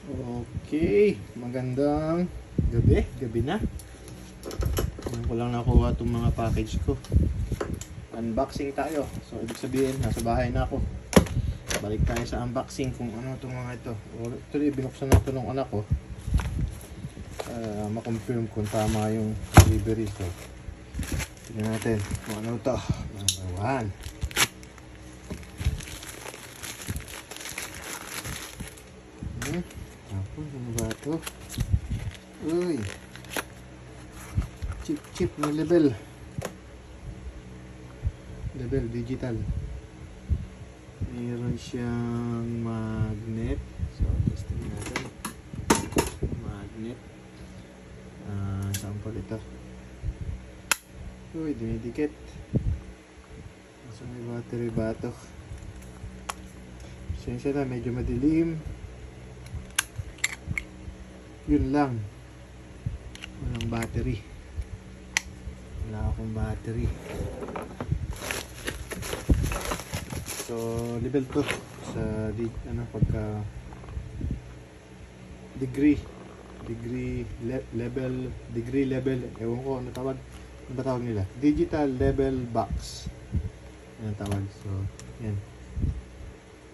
Okay, magandang gabi na. Ngayon ko lang nakuha itong mga package ko. Unboxing tayo. So ibig sabihin, nasa bahay na ako. Balik tayo sa unboxing kung ano itong mga ito. Actually, binuksan na ito ng anak ko. Ma-confirm kung tama yung delivery. So tignan natin kung ano ito. Number 1. Ano ba ito? Uy, chip na level digital. Mayroon siyang magnet. So testing natin magnet. Sample ito. Uy, dinidikit. So may battery ba ito? Sensya na, medyo madilim. Yun lang, walang battery. Wala akong battery. So level to sa pagka degree level, ewan ko ano ba tawag nila, digital level box yan tawag. So yan,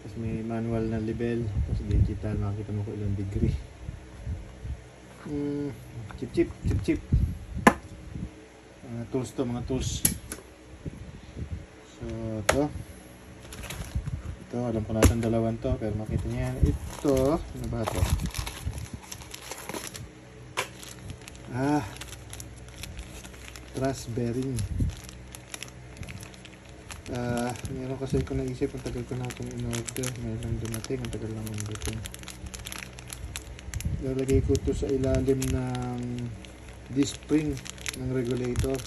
tapos may manual na level, tapos digital, makikita mo ko ilang degree. Chip. Mga tools. So ito alam ko natin dalawan to, pero makita niyo yan. Ito ano ba to? Truss bearing. Meron kasi ko naisip, ang tagal ko na itong in-order, mayroon dumating, ang tagal lang dumating. Lalagay ko to sa ilalim ng disc spring ng regulator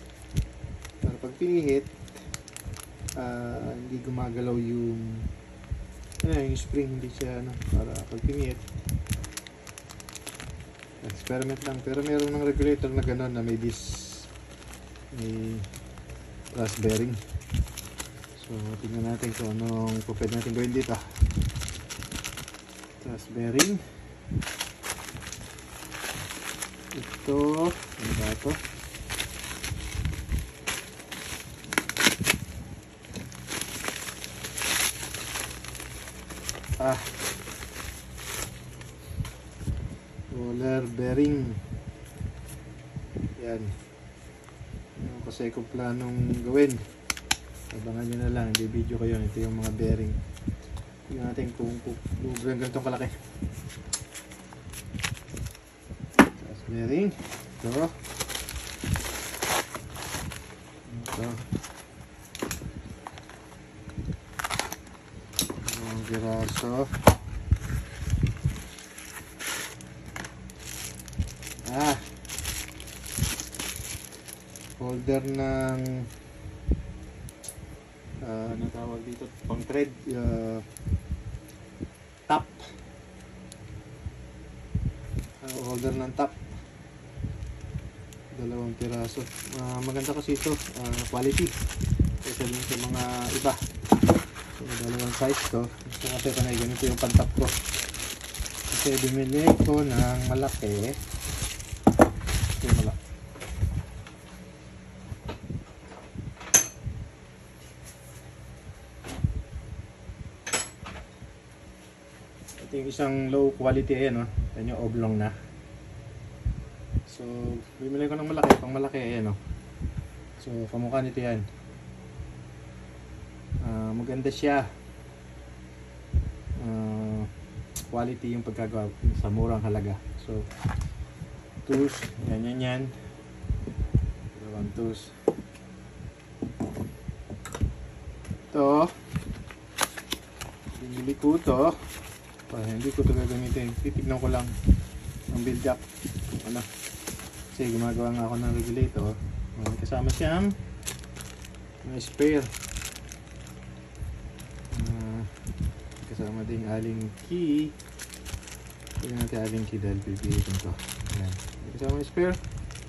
para pag pinihit hindi gumagalaw yung spring, hindi siya para pag pinihit. Experiment lang, pero meron ng regulator na gano'n na may truss bearing. So tingnan natin kung anong pwede natin gawin dito. Truss bearing. Ito, ano ba ito? Roller bearing. Yan. Ano kasi kung planong gawin, abangan nyo na lang, hindi video ko yun. Ito yung mga bearing. Tingnan natin kung ganitong kalaki. Bearing. Ito. Ang piraso. Holder ng ano tawag dito? Pang thread. Top. Holder ng top. Dalawang piraso. Maganda kasi ito, quality kasi din sa mga iba. So, dalawang size to. Gusto kasi ito na ganito yung pantap ko, kasi bumili ko ng malaki. Ito yung malaki. Ito yung isang low quality, ayan yan yung oblong na. So, bumili ko ng malaki, pang malaki, ayan So, kamukha nito yan. Maganda siya. Quality yung pagkagawa sa murang halaga. So, tools, yan. Dalawang tools. Ito, binili ko ito. Hindi ko ito gagamitin. Titignan ko lang ang build up. Kasi gumagawa nga ako ng regulator. Kasama siyang may spare. Kasama din aling key. Tignan natin aling key dahil pipilitin ko. Ayan. Kasama yung spare.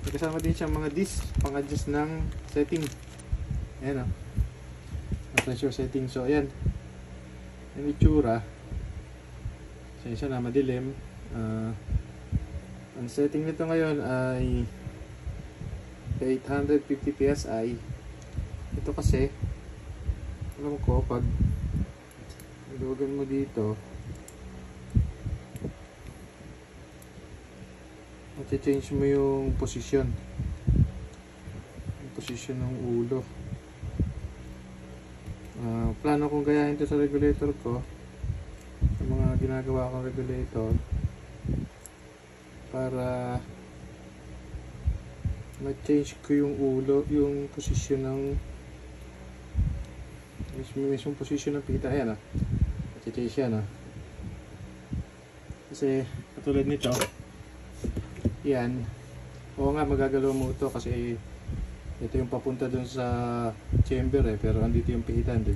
Kasama din siyang mga disc pang adjust ng setting. Ayan pressure setting. So ayan yung itsura. Sensya na madilim. Ang setting nito ngayon ay 850 PSI. Ito kasi, alam ko, pag luwagan mo dito, change mo yung posisyon ng ulo. Plano kong gayahin ito sa regulator ko, sa mga ginagawa kong regulator, para ma-change ko yung ulo, yung posisyon ng mismong posisyon ng pita. Ayan, change yan, kasi katulad nito, yan, oo nga, magagalaw mo ito kasi ito yung papunta dun sa chamber pero andito yung pihitan din.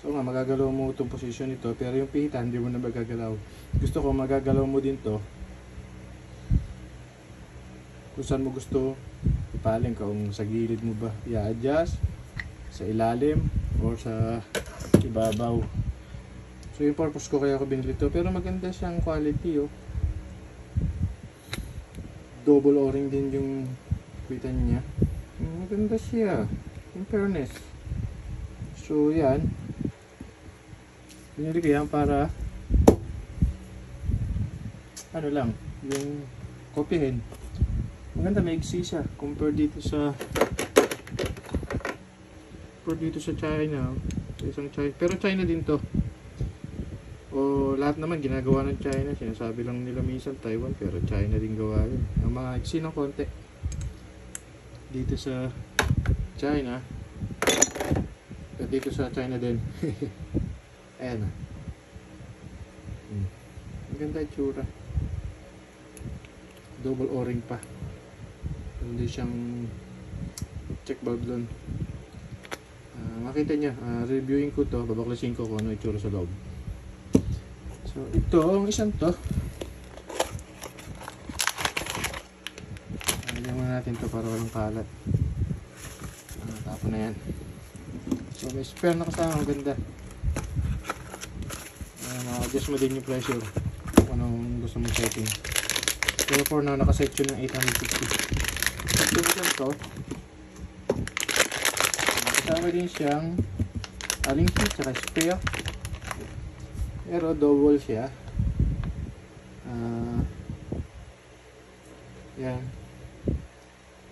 So nga, magagalaw mo itong posisyon nito, pero yung pihitan hindi mo na magagalaw. Gusto ko magagalaw mo din to kung saan mo gusto ipaling, kung sa gilid mo ba i-adjust, sa ilalim or sa ibabaw. So yung purpose ko kaya ako binili ito, pero maganda siyang quality. Double o-ring din yung pitan niya. Maganda siya, in fairness. So yan, binili ko yan para ano lang, yung kopyahin. Maganda, maiksi siya compare dito sa China, isang China, pero China din to. O lahat naman ginagawa ng China, sinasabi lang nila minsan Taiwan, pero China din gawa yun. Ang mga iksi ng konti dito sa China, at dito sa China din. Ayan, ang ganda yung tsura, double o-ring pa, hindi siyang check valve doon. Makita nyo, reviewing ko to, babaklasin ko kung ano yung tsura sa loob. So ito, ang isang to, lagyan mo natin to para walang kalat. Tapon na yan. So may spare na kasama, ang ganda. Ma-adjust mo din yung pressure kung anong gusto mong setting. Pero for now, nakaset yun ng 850. Ito mo dyan to, kasama din siyang allen key tsaka spare, pero double siya. Yan,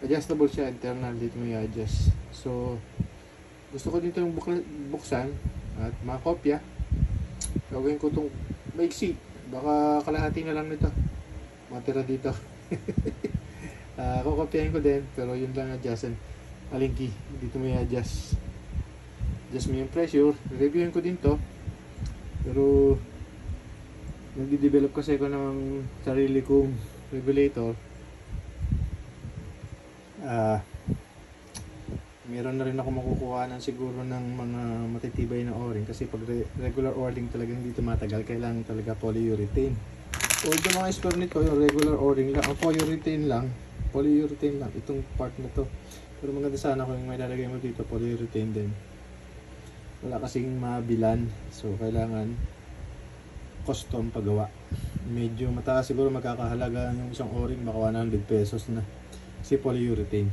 adjustable siya internal, dito mo i-adjust. So gusto ko dito yung buksan at makopya. Gawin ko itong maiksi, baka kalahati na lang nito matira dito. Kukopyahin ko din, pero yun lang adjustin. Allen key, dito mo i-adjust mo yung pressure. Reviewin ko din to, pero nagde-develop kasi ako ng sarili kong regulator. Meron na rin ako makukuha ng siguro ng mga matitibay na o-ring, kasi pag regular o-ring talagang hindi tumatagal, kailangan talaga polyurethane. Although mga spare nito yung regular o-ring lang, ang polyurethane lang itong part na to. Pero maganda sana kung may lalagay mo dito polyurethane din. Wala kasing mabilan, so kailangan custom paggawa. Medyo mataas siguro magkakahalaga yung isang o-ring, baka 100 pesos na, kasi polyurethane.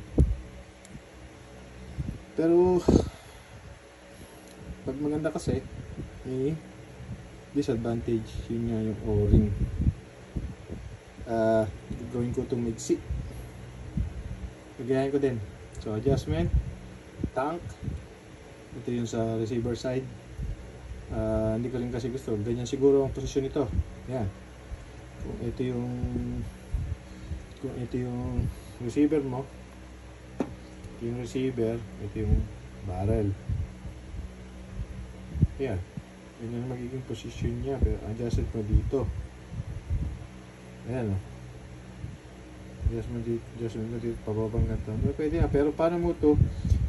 Pero pag maganda kasi, may disadvantage, yun nga yung o-ring. Gawin ko itong mixi, lagayan ko din. So adjustment, tank, ito yung sa receiver side. Hindi ko rin kasi gusto ganyan siguro ang posisyon nito. Yan, kung ito yung receiver mo, ito yung receiver, ito yung barrel. Yan, yun yung magiging posisyon niya. Pero adjust mo dito. Ayan, adjust mo dito, pababang ganito. Pwede na, pero paano mo to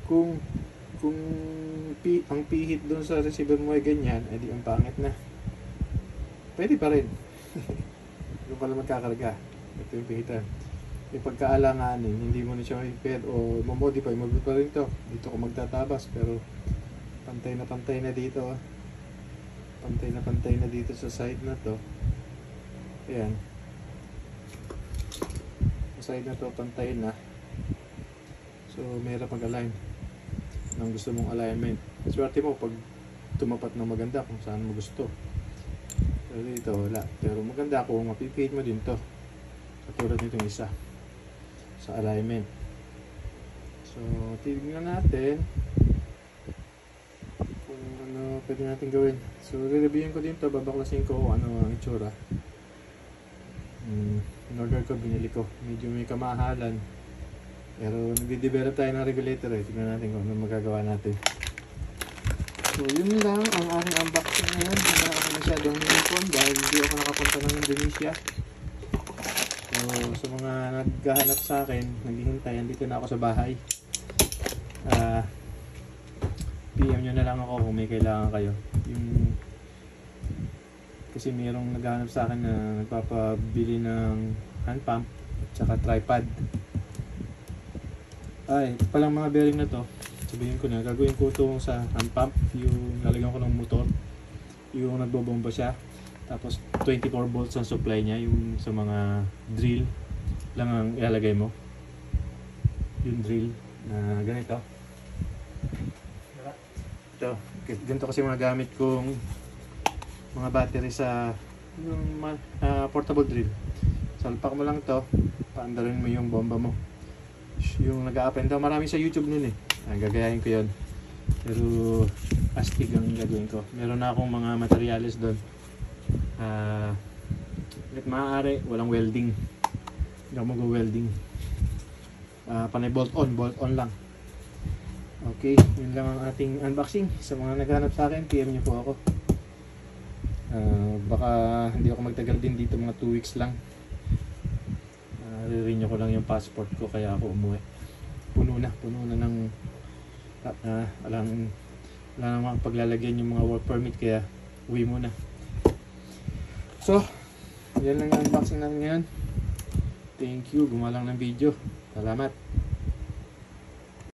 kung ang pihit doon sa receiver mo ay ganyan, edi ang pangit na. Pwede pa rin. Doon pala magkakarga. Ito yung pihitan. Yung pagkaalanganin, hindi mo na siya mahipid o mamodify mo pa rin to. Dito ko magtatabas, pero pantay na dito. Pantay na dito sa side na to. Ayan. Sa side na to, pantayin na. So, mahirap mag-align ng gusto mong alignment. Swerte mo pag tumapat na maganda kung saan mo gusto. Pero dito, wala. Pero maganda kung mapipihit mo din to. Katulad nitong isa. Sa alignment. So, tignan natin kung ano pwede natin gawin. So, re-reviewin ko din to. Babaklasin ko kung ano ang itsura. In order ko, binili ko. Medyo may kamahalan. Pero nagde-develop tayo ng regulator eh. Tignan natin kung ano magagawa natin. So yun lang ang aking unboxing ngayon. Hindi na ako masyadong nilipon dahil hindi ako nakapunta ng Indonesia. So sa mga naghahanap sa akin, naghihintay, andito na ako sa bahay. PM nyo na lang ako kung may kailangan kayo. Kasi mayroong naghahanap sa akin na nagpapabili ng hand pump at saka tripod. Ay, ito palang mga bearing na to. Sabihin ko na, gagawin ko ito sa hand pump, yung lalagyan ko ng motor, yung nagbobomba siya. Tapos 24 volts ang supply niya, yung sa mga drill lang ang ilalagay mo. Yung drill na ganito. Ito, ganito kasi mga gamit kong mga battery sa yung portable drill. Salpak mo lang ito, paandarin mo yung bomba mo. Yung nag-up and down, marami sa YouTube nun eh. Gagayahin ko yun. Pero astig ang gagawin ko. Meron na akong mga materyales doon. Kahit maaari, walang welding. Hindi ako mag-welding. Panay bolt on lang. Okay, yun lang ang ating unboxing. Sa mga naghanap sa akin, PM nyo po ako. Baka hindi ako magtagal din dito, mga 2 weeks lang. Re-renew ko lang yung passport ko kaya ako umuwi. Puno na ng wala namang paglalagyan yung mga work permit kaya uwi muna. So, yan lang ang unboxing natin ngayon. Thank you, gumawa lang ng video. Salamat.